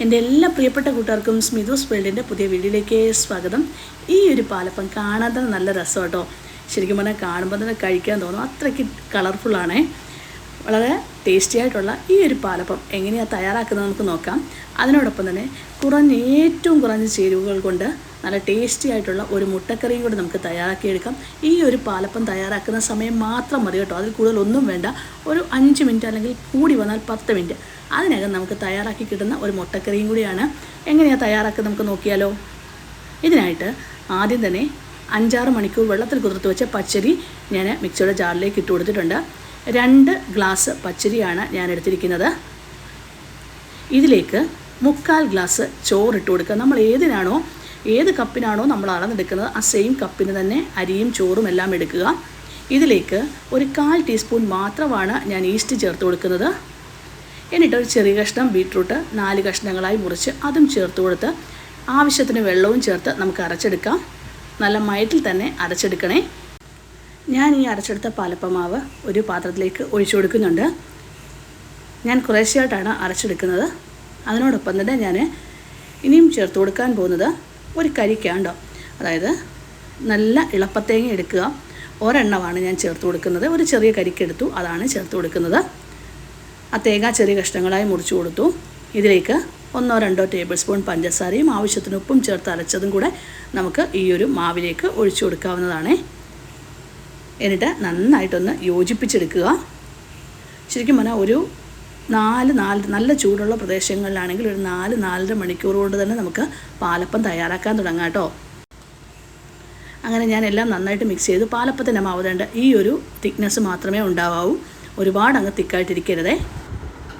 എൻ്റെ എല്ലാ പ്രിയപ്പെട്ട കൂട്ടുകാർക്കും സ്മിതൂസ് വേൾഡിൻ്റെ പുതിയ വീഡിയോയിലേക്ക് സ്വാഗതം. ഈ ഒരു പാലപ്പം കാണാൻ തന്നെ നല്ല രസം കേട്ടോ. ശരിക്കും പറഞ്ഞാൽ കാണുമ്പോൾ തന്നെ കഴിക്കാൻ തോന്നും, അത്രയ്ക്ക് കളർഫുള്ളാണേ. വളരെ ടേസ്റ്റി ആയിട്ടുള്ള ഈ ഒരു പാലപ്പം എങ്ങനെയാണ് തയ്യാറാക്കുന്നത് നമുക്ക് നോക്കാം. അതിനോടൊപ്പം തന്നെ ഏറ്റവും കുറഞ്ഞ ചേരുവകൾ കൊണ്ട് നല്ല ടേസ്റ്റി ആയിട്ടുള്ള ഒരു മുട്ടക്കറിയും കൂടി നമുക്ക് തയ്യാറാക്കിയെടുക്കാം. ഈ ഒരു പാലപ്പം തയ്യാറാക്കുന്ന സമയം മാത്രം മതി കേട്ടോ, അതിൽ കൂടുതലൊന്നും വേണ്ട. ഒരു 5 മിനിറ്റ് അല്ലെങ്കിൽ കൂടി വന്നാൽ 10 മിനിറ്റ് അതിനകം നമുക്ക് തയ്യാറാക്കി കിട്ടുന്ന ഒരു മുട്ടക്കറിയും കൂടിയാണ്. എങ്ങനെയാണ് തയ്യാറാക്കുന്നത് നമുക്ക് നോക്കിയാലോ. ഇതിനായിട്ട് ആദ്യം തന്നെ 5-6 മണിക്കൂർ വെള്ളത്തിൽ കുതിർത്ത് വെച്ച പച്ചരി ഞാൻ മിക്സിയുടെ ജാറിലേക്ക് ഇട്ട് കൊടുത്തിട്ടുണ്ട്. 2 ഗ്ലാസ് പച്ചരിയാണ് ഞാൻ എടുത്തിരിക്കുന്നത്. ഇതിലേക്ക് 1/4 ഗ്ലാസ് ചോറിട്ട് കൊടുക്കുക. നമ്മൾ ഏത് കപ്പിനാണോ നമ്മൾ അളന്നെടുക്കുന്നത് ആ സെയിം കപ്പിന് തന്നെ അരിയും ചോറും എല്ലാം എടുക്കുക. ഇതിലേക്ക് ഒരു 1/4 ടീസ്പൂൺ മാത്രമാണ് ഞാൻ ഈസ്റ്റ് ചേർത്ത് കൊടുക്കുന്നത്. എന്നിട്ട് ഒരു ചെറിയ കഷ്ണം ബീട്രൂട്ട് 4 കഷ്ണങ്ങളായി മുറിച്ച് അതും ചേർത്ത് കൊടുത്ത് ആവശ്യത്തിന് വെള്ളവും ചേർത്ത് നമുക്ക് അരച്ചെടുക്കാം. നല്ല മയത്തിൽ തന്നെ അരച്ചെടുക്കണേ. ഞാൻ ഈ അരച്ചെടുത്ത പാലപ്പമാവ് ഒരു പാത്രത്തിലേക്ക് ഒഴിച്ചു കൊടുക്കുന്നുണ്ട്. ഞാൻ കുറേശ്ശെയായിട്ടാണ് അരച്ചെടുക്കുന്നത്. അതിനോടൊപ്പം തന്നെ ഞാൻ ഇനിയും ചേർത്ത് കൊടുക്കാൻ പോകുന്നത് ഒരു കരിക്കാണ്ടോ, അതായത് നല്ല ഇളപ്പത്തേങ്ങ എടുക്കുക. ഒരെണ്ണമാണ് ഞാൻ ചേർത്ത് കൊടുക്കുന്നത്. ഒരു ചെറിയ കരിക്കെടുത്തു, അതാണ് ചേർത്ത് കൊടുക്കുന്നത്. ആ തേങ്ങ ചെറിയ കഷ്ണങ്ങളായി മുറിച്ച് കൊടുത്തു. ഇതിലേക്ക് 1-2 ടേബിൾ സ്പൂൺ പഞ്ചസാരയും ആവശ്യത്തിന് ഉപ്പും ചേർത്ത് അരച്ചതും കൂടെ നമുക്ക് ഈ ഒരു മാവിലേക്ക് ഒഴിച്ചു കൊടുക്കാവുന്നതാണ്. എന്നിട്ട് നന്നായിട്ടൊന്ന് യോജിപ്പിച്ചെടുക്കുക. ശരിക്കും പറഞ്ഞാൽ ഒരു 4 നല്ല ചൂടുള്ള പ്രദേശങ്ങളിലാണെങ്കിൽ ഒരു 4-4.5 മണിക്കൂർ കൊണ്ട് തന്നെ നമുക്ക് പാലപ്പം തയ്യാറാക്കാൻ തുടങ്ങാം കേട്ടോ. അങ്ങനെ ഞാൻ എല്ലാം നന്നായിട്ട് മിക്സ് ചെയ്തു. പാലപ്പത്തിൻ്റെ മാവ് വേണ്ട ഈ ഒരു തിക്നെസ് മാത്രമേ ഉണ്ടാവാവൂ, ഒരുപാട് അങ്ങ് തിക്കായിട്ടിരിക്കരുതേ.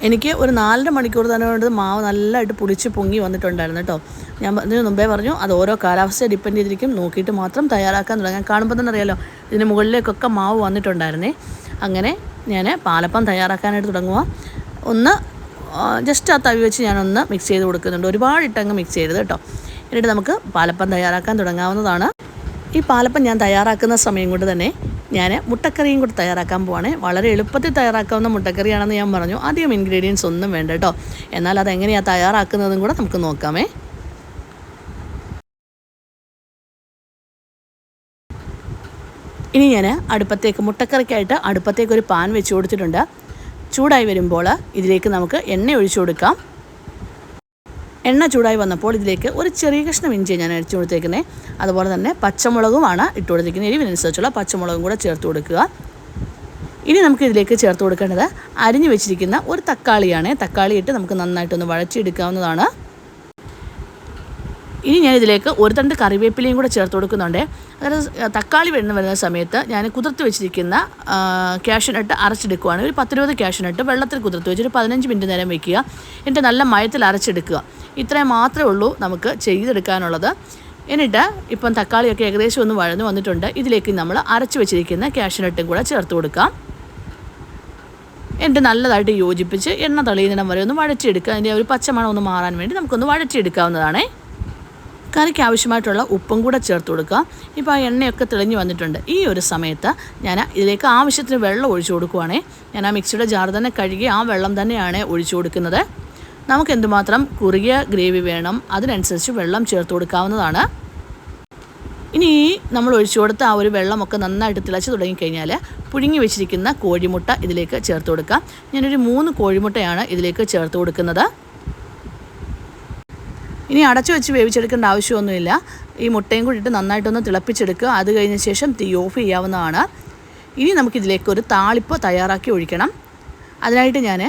എനിക്ക് ഒരു 4.5 മണിക്കൂർ തന്നെ കൊണ്ട് മാവ് നല്ലതായിട്ട് പൊടിച്ച് പൊങ്ങി വന്നിട്ടുണ്ടായിരുന്നു കേട്ടോ. ഞാൻ ഇതിന് മുമ്പേ പറഞ്ഞു, അത് ഓരോ കാലാവസ്ഥയെ ഡിപ്പെൻഡ് ചെയ്തിരിക്കും, നോക്കിയിട്ട് മാത്രം തയ്യാറാക്കാൻ തുടങ്ങാം. കാണുമ്പോൾ തന്നെ അറിയാലോ ഇതിന് മുകളിലേക്കൊക്കെ മാവ് വന്നിട്ടുണ്ടായിരുന്നേ. അങ്ങനെ ഞാൻ പാലപ്പം തയ്യാറാക്കാനായിട്ട് തുടങ്ങുക. ഒന്ന് ജസ്റ്റ് ആ തവി വെച്ച് ഞാനൊന്ന് മിക്സ് ചെയ്ത് കൊടുക്കുന്നുണ്ട്, ഒരുപാട് ഇട്ടങ്ങ് മിക്സ് ചെയ്തത് കേട്ടോ. എന്നിട്ട് നമുക്ക് പാലപ്പം തയ്യാറാക്കാൻ തുടങ്ങാവുന്നതാണ്. ഈ പാലപ്പം ഞാൻ തയ്യാറാക്കുന്ന സമയം കൊണ്ട് തന്നെ ഞാൻ മുട്ടക്കറിയും കൂടി തയ്യാറാക്കാൻ പോവാണ്. വളരെ എളുപ്പത്തിൽ തയ്യാറാക്കാവുന്ന മുട്ടക്കറിയാണെന്ന് ഞാൻ പറഞ്ഞു. അധികം ഇൻഗ്രീഡിയൻസ് ഒന്നും വേണ്ട കേട്ടോ. എന്നാൽ അതെങ്ങനെയാണ് തയ്യാറാക്കുന്നതും കൂടെ നമുക്ക് നോക്കാമേ. ഇനി ഞാൻ മുട്ടക്കറിക്കായിട്ട് അടുപ്പത്തേക്ക് ഒരു പാൻ വെച്ച് കൊടുത്തിട്ടുണ്ട്. ചൂടായി വരുമ്പോൾ ഇതിലേക്ക് നമുക്ക് എണ്ണ ഒഴിച്ചു കൊടുക്കാം. എണ്ണ ചൂടായി വന്നപ്പോൾ ഇതിലേക്ക് ഒരു ചെറിയ കഷ്ണം ഇഞ്ചി ഞാൻ അടിച്ചു കൊടുത്തേക്കുന്നത്. അതുപോലെ തന്നെ പച്ചമുളകുമാണ് ഇട്ട് കൊടുത്തിരിക്കുന്നത്. എരിവിനനുസരിച്ചുള്ള പച്ചമുളകും കൂടെ ചേർത്ത് കൊടുക്കുക. ഇനി നമുക്ക് ഇതിലേക്ക് ചേർത്ത് കൊടുക്കേണ്ടത് അരിഞ്ഞു വെച്ചിരിക്കുന്ന ഒരു തക്കാളിയാണ്. തക്കാളി ഇട്ട് നമുക്ക് നന്നായിട്ടൊന്ന് വഴച്ചെടുക്കാവുന്നതാണ്. ഇനി ഞാൻ ഇതിലേക്ക് ഒരു തണ്ട് കറിവേപ്പിലയും കൂടെ ചേർത്ത് കൊടുക്കുന്നുണ്ട്. അതായത് തക്കാളി വരുന്ന സമയത്ത് ഞാൻ കുതിർത്ത് വെച്ചിരിക്കുന്ന കാഷ്യൂനട്ട് അരച്ചെടുക്കുകയാണ്. ഒരു 10-20 കാഷ്യൂനട്ട് വെള്ളത്തിൽ കുതിർത്ത് വെച്ച് ഒരു 15 മിനിറ്റ് നേരം വയ്ക്കുക. എന്നിട്ട് നല്ല മയത്തിൽ അരച്ചെടുക്കുക. ഇത്രയും മാത്രമേ ഉള്ളൂ നമുക്ക് ചെയ്തെടുക്കാനുള്ളത്. എന്നിട്ട് ഇപ്പം തക്കാളിയൊക്കെ ഏകദേശം ഒന്ന് വഴന്നു വന്നിട്ടുണ്ട്. ഇതിലേക്ക് നമ്മൾ അരച്ച് വെച്ചിരിക്കുന്ന കാഷ്യൂനട്ടും കൂടെ ചേർത്ത് കൊടുക്കാം. എന്നിട്ട് നല്ലതായിട്ട് യോജിപ്പിച്ച് എണ്ണ തെളിയുന്നിടം വരെ ഒന്ന് വഴച്ചെടുക്കുക. അതിൻ്റെ ഒരു പച്ചമണം ഒന്ന് മാറാൻ വേണ്ടി നമുക്കൊന്ന് വഴച്ചെടുക്കാവുന്നതാണ്. കറിക്ക് ആവശ്യമായിട്ടുള്ള ഉപ്പും കൂടെ ചേർത്ത് കൊടുക്കുക. ഇപ്പോൾ ആ എണ്ണയൊക്കെ തെളിഞ്ഞ് വന്നിട്ടുണ്ട്. ഈ ഒരു സമയത്ത് ഞാൻ ഇതിലേക്ക് ആവശ്യത്തിന് വെള്ളം ഒഴിച്ചു കൊടുക്കുവാണേ. ഞാൻ ആ മിക്സിയുടെ ജാർ തന്നെ കഴുകി ആ വെള്ളം തന്നെയാണ് ഒഴിച്ചു കൊടുക്കുന്നത്. നമുക്ക് എന്തുമാത്രം കുറുകിയ ഗ്രേവി വേണം അതിനനുസരിച്ച് വെള്ളം ചേർത്ത് കൊടുക്കാവുന്നതാണ്. ഇനി നമ്മൾ ഒഴിച്ചു കൊടുത്ത ആ ഒരു വെള്ളമൊക്കെ നന്നായിട്ട് തിളച്ച് തുടങ്ങിക്കഴിഞ്ഞാൽ പുഴുങ്ങി വെച്ചിരിക്കുന്ന കോഴിമുട്ട ഇതിലേക്ക് ചേർത്ത് കൊടുക്കാം. ഞാനൊരു 3 കോഴിമുട്ടയാണ് ഇതിലേക്ക് ചേർത്ത് കൊടുക്കുന്നത്. ഇനി അടച്ചു വെച്ച് വേവിച്ചെടുക്കേണ്ട ആവശ്യമൊന്നുമില്ല. ഈ മുട്ടയും കൂടി ഇട്ട് നന്നായിട്ടൊന്ന് തിളപ്പിച്ചെടുക്കുക. അത് കഴിഞ്ഞ ശേഷം തീ ഓഫ് ചെയ്യാവുന്നതാണ്. ഇനി നമുക്കിതിലേക്ക് ഒരു താളിപ്പ് തയ്യാറാക്കി ഒഴിക്കണം. അതിനായിട്ട് ഞാൻ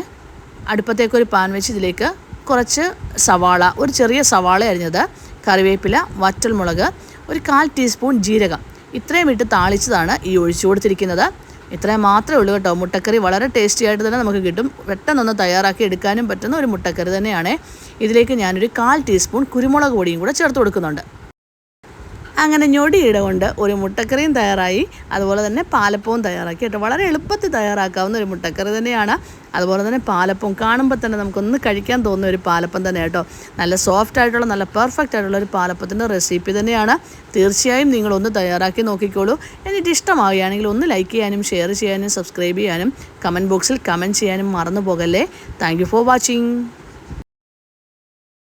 അടുപ്പത്തേക്കൊരു പാൻ വെച്ച് ഇതിലേക്ക് കുറച്ച് സവാള, ഒരു ചെറിയ സവാള അരിഞ്ഞത്, കറിവേപ്പില, വറ്റൽമുളക്, ഒരു 1/4 ടീസ്പൂൺ ജീരകം, ഇത്രയും ഇട്ട് താളിച്ചതാണ് ഈ ഒഴിച്ചു കൊടുത്തിരിക്കുന്നത്. ഇത്രയും മാത്രമേ ഉള്ളൂ കേട്ടോ. മുട്ടക്കറി വളരെ ടേസ്റ്റി ആയിട്ട് തന്നെ നമുക്ക് കിട്ടും. പെട്ടെന്നൊന്ന് തയ്യാറാക്കി എടുക്കാനും പറ്റുന്ന ഒരു മുട്ടക്കറി തന്നെയാണ്. ഇതിലേക്ക് ഞാനൊരു 1/4 ടീസ്പൂൺ കുരുമുളക് പൊടിയും കൂടെ ചേർത്ത് കൊടുക്കുന്നുണ്ട്. അങ്ങനെ ഞൊടിയിട കൊണ്ട് ഒരു മുട്ടക്കറിയും തയ്യാറായി, അതുപോലെ തന്നെ പാലപ്പവും തയ്യാറാക്കി കേട്ടോ. വളരെ എളുപ്പത്തിൽ തയ്യാറാക്കാവുന്ന ഒരു മുട്ടക്കറി തന്നെയാണ്. അതുപോലെ തന്നെ പാലപ്പം കാണുമ്പോൾ തന്നെ നമുക്കൊന്ന് കഴിക്കാൻ തോന്നുന്ന ഒരു പാലപ്പം തന്നെ കേട്ടോ. നല്ല സോഫ്റ്റ് ആയിട്ടുള്ള നല്ല പെർഫെക്റ്റ് ആയിട്ടുള്ള ഒരു പാലപ്പത്തിൻ്റെ റെസിപ്പി തന്നെയാണ്. തീർച്ചയായും നിങ്ങളൊന്ന് തയ്യാറാക്കി നോക്കിക്കോളൂ. എന്നിട്ട് ഇഷ്ടമാവുകയാണെങ്കിൽ ഒന്ന് ലൈക്ക് ചെയ്യാനും ഷെയർ ചെയ്യാനും സബ്സ്ക്രൈബ് ചെയ്യാനും കമൻറ്റ് ബോക്സിൽ കമൻറ്റ് ചെയ്യാനും മറന്നു പോകല്ലേ. Thank you for watching.